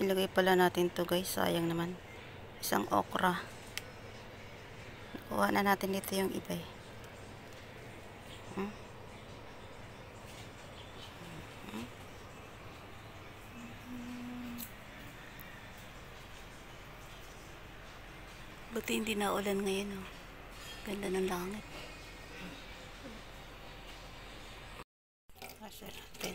Ilagay pala natin to guys. Sayang naman. Isang okra. Kuha na natin dito yung iba eh. Buti hindi na ulan ngayon oh. Ganda ng langit. Kasi natin.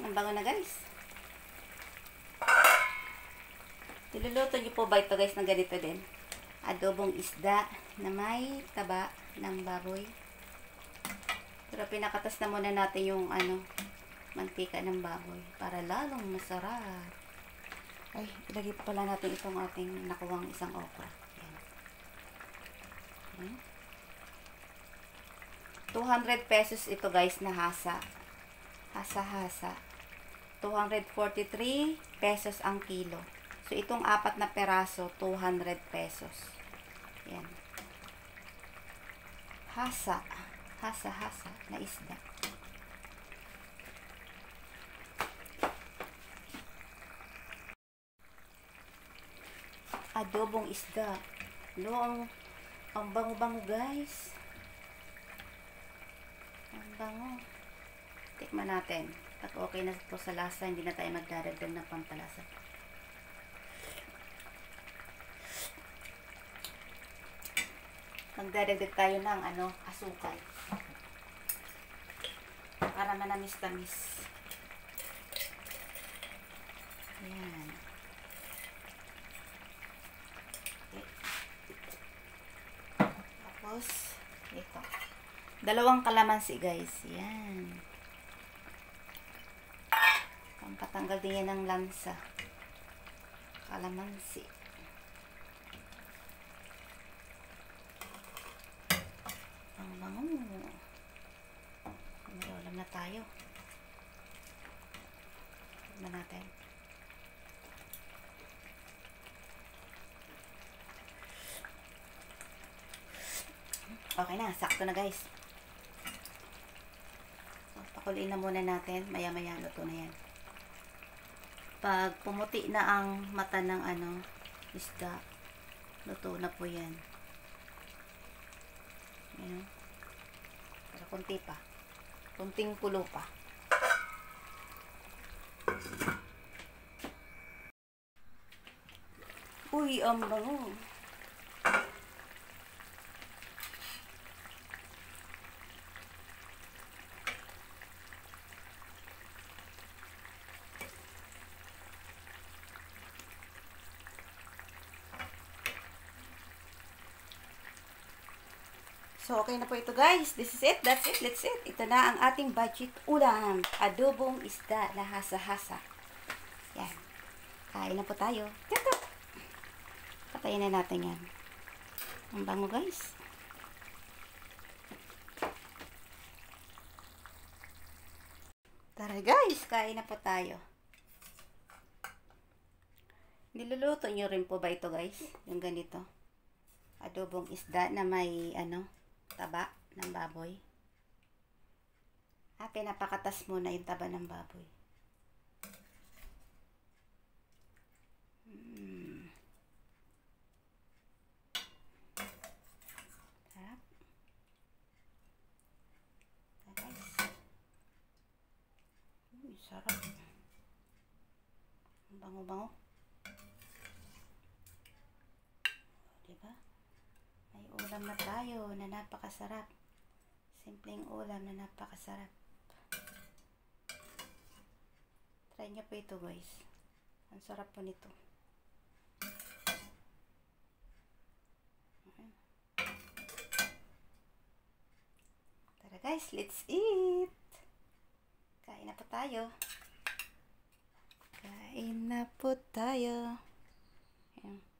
Ang bango na guys. Niluluto niyo po ba ito guys ng ganito din? Adobong isda na may taba ng baboy. Pero pinakatas na muna natin yung mantika ng baboy para lalong masarap. Ay, ilagay pa pala natin itong ating nakuwang isang okra. Ayan. 200 pesos ito guys na hasa. Hasa-hasa. 243 pesos ang kilo. So, itong 4 na peraso, 200 pesos. Yan. Hasa. Hasa-hasa na isda. Adobong isda. Ang bango-bango guys. Ang bango. Tikman natin. Pag okay na ito sa lasa, hindi na tayo magdadagdag ng pampalasa. Magdadagdag tayo ng asukal. Para manamis-tamis. Ayan. Okay. Tapos, ito. 2 kalamansi guys. Yan. Pampatanggal din yan ng lansa. Kalamansi. Ang bango. Ulam na tayo. Tignan natin. Okay na. Sakto na guys. Pakuliin na muna natin. Maya-maya luto na yan. Pag pumuti na ang mata ng isda, luto na po yan. Ayan. Pero kunti pa. Kunting kulo pa. Uy, ang bango. So, okay na po ito guys. This is it. That's it. Let's it. Ito na ang ating budget ulam. Adobong isda na hasa-hasa. Yan. Kain na po tayo. Ito. Patayin na natin yan. Ang bango guys. Tara guys. Kain na po tayo. Niluluto nyo rin po ba ito guys? Yung ganito. Adobong isda na may taba ng baboy. Pinapakatas muna yung taba ng baboy. Sarap. Sarap. Ang bango-bango. Diba? May ulam na tayo na napakasarap. Simpleng ulam na napakasarap. Try nyo po ito guys. Ang sarap po nito. Tara guys, let's eat! Kain na po tayo. Kain na po tayo. Ayan.